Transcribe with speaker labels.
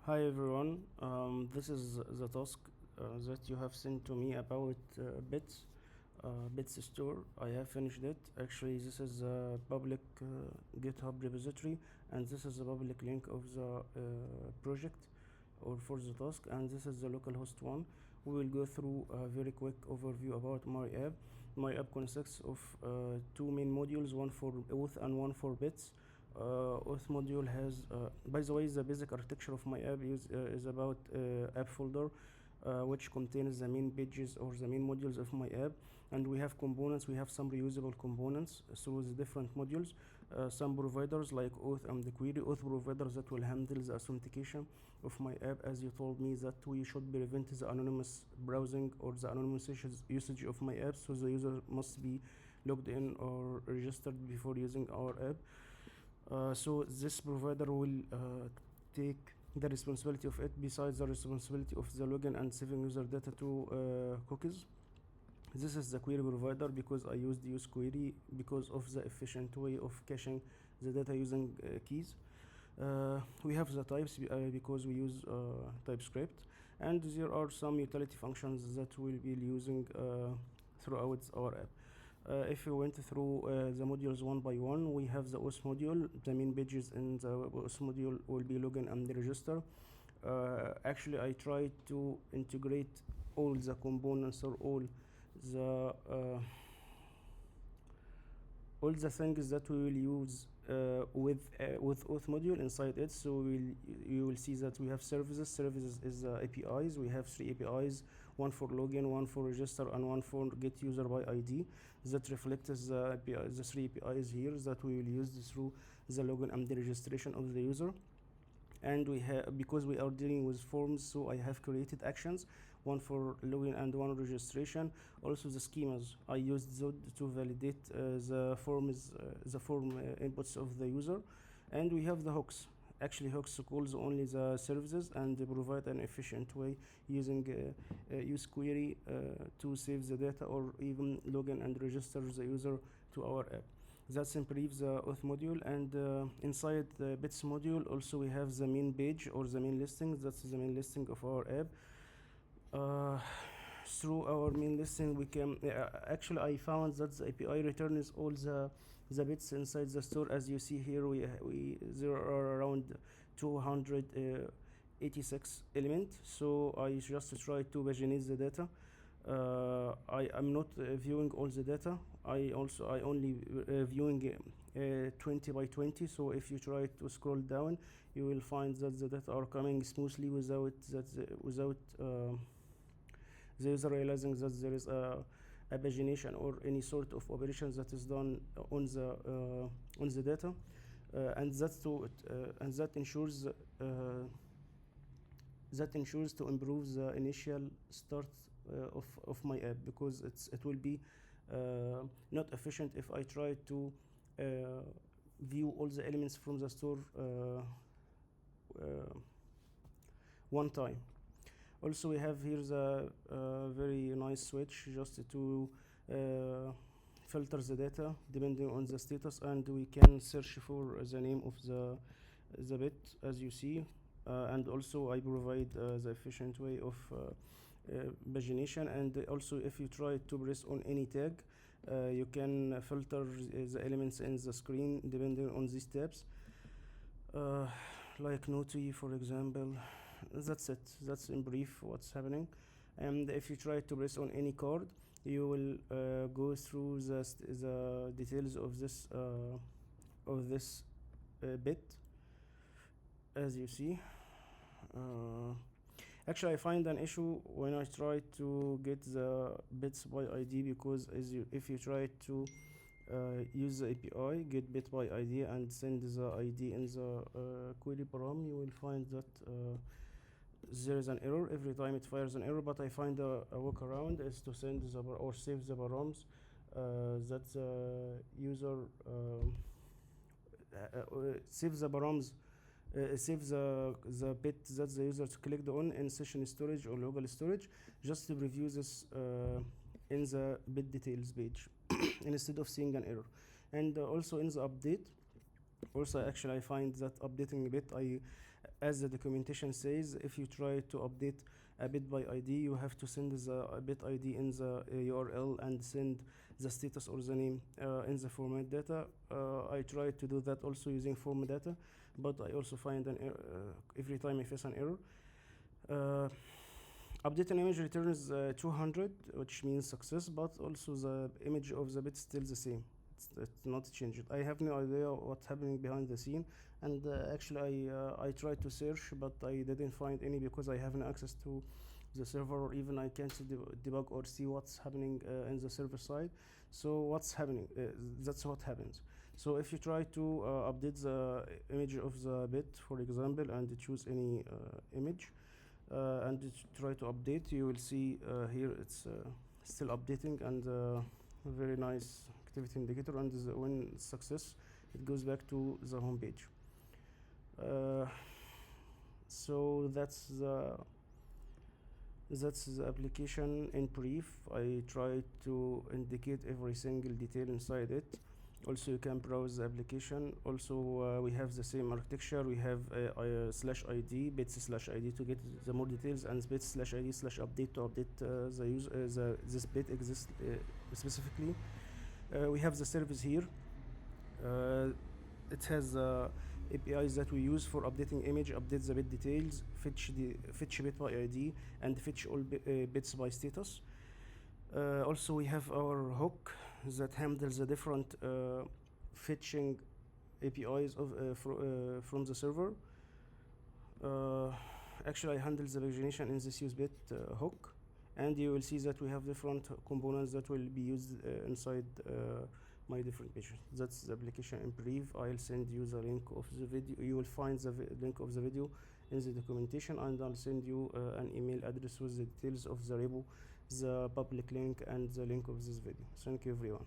Speaker 1: Hi everyone, this is the task that you have sent to me about Bits store. I have finished it. Actually, this is a public GitHub repository, and this is the public link of the project or for the task, and this is the localhost one. We will go through a very quick overview about my app. My app consists of two main modules, one for auth and one for bits. Auth module has, by the way, the basic architecture of my app is about app folder, which contains the main pages or the main modules of my app, and we have components. We have some reusable components through the different modules. Some providers like auth and the query auth providers that will handle the authentication of my app, as you told me that we should prevent the anonymous browsing or the anonymous usage of my app, so the user must be logged in or registered before using our app. So this provider will take the responsibility of it, besides the responsibility of the login and saving user data to cookies. This is the query provider because I use query because of the efficient way of caching the data using keys. We have the types because we use TypeScript, and there are some utility functions that we'll be using throughout our app. If we went through the modules one by one, we have the auth module. The main pages in the auth module will be login and register. Actually, I tried to integrate all the components or the uh, all the things that we will use with auth module inside it. So you will see that we have services. Services is APIs. We have three APIs: one for login, one for register, and one for get user by ID. That reflects the three APIs here that we will use through the login and the registration of the user. And we have, because we are dealing with forms, so I have created actions, one for login and one registration. Also the schemas I used Zod to validate the form inputs of the user. And we have the hooks. Actually, hooks calls only the services, and they provide an efficient way using use query to save the data or even login and register the user to our app. That improves the auth module. And inside the bits module also we have the main page or the main listing. That's the main listing of our app. uh, Through our main listing we can actually I found that the API returns all the bits inside the store. As you see here, we there are around 286 elements, so I just try to paginate the data. I am not viewing all the data. I only viewing 20 by 20. So if you try to scroll down, you will find that the data are coming smoothly without the user realizing that there is a pagination or any sort of operations that is done on the data, and that ensures to improve the initial start of my app, because it will be not efficient if I try to uh, view all the elements from the store uh, one time. Also, we have here the very nice switch just to uh, filter the data depending on the status, and we can search for the name of the bit, as you see. And also I provide the efficient way of pagination. And also, if you try to press on any tag, you can filter the elements in the screen depending on these tabs, uh, like noti, for example. That's it. That's in brief what's happening. And if you try to press on any card, you will go through the details of this bit, as you see. uh, Actually, I find an issue when I try to get the bits by ID, because if you try to use the API get bit by ID and send the ID in the query param, you will find that there is an error every time it fires an error. But I find a workaround is to send or save the params that the user save the params save the bit that the user clicked on in session storage or local storage, just to review this in the bit details page instead of seeing an error. And also in the update, also actually I find that updating a bit, as the documentation says, if you try to update a bit by ID, you have to send the bit ID in the URL and send the status or the name in the format data. I tried to do that also using form data, but I also find an error every time I face an error. Update an image returns 200, which means success, but also the image of the bit is still the same. It's not changed. I have no idea what's happening behind the scene, and actually I tried to search, but I didn't find any because I haven't access to the server, or even I can't debug or see what's happening in the server side. So what's happening? That's what happens. So if you try to update the image of the bit, for example, and choose any image, and try to update, you will see here it's still updating, and very nice activity indicator, and when it's success, it goes back to the home page. So that's the application in brief. I try to indicate every single detail inside it. Also, you can browse the application. Also, we have the same architecture. We have /id, bits/id to get the more details, and bits/id/update to update this bit exists specifically. We have the service here. It has APIs that we use for updating image, update the bit details, fetch bit by ID, and fetch all bits by status. Also, we have our hook that handles the different fetching APIs from the server. Actually, I handle the pagination in this useBit hook, and you will see that we have different components that will be used inside my different pages. That's the application in brief. I'll send you the link of the video. You will find the link of the video in the documentation, and I'll send you an email address with the details of the repo, the public link, and the link of this video. Thank you, everyone.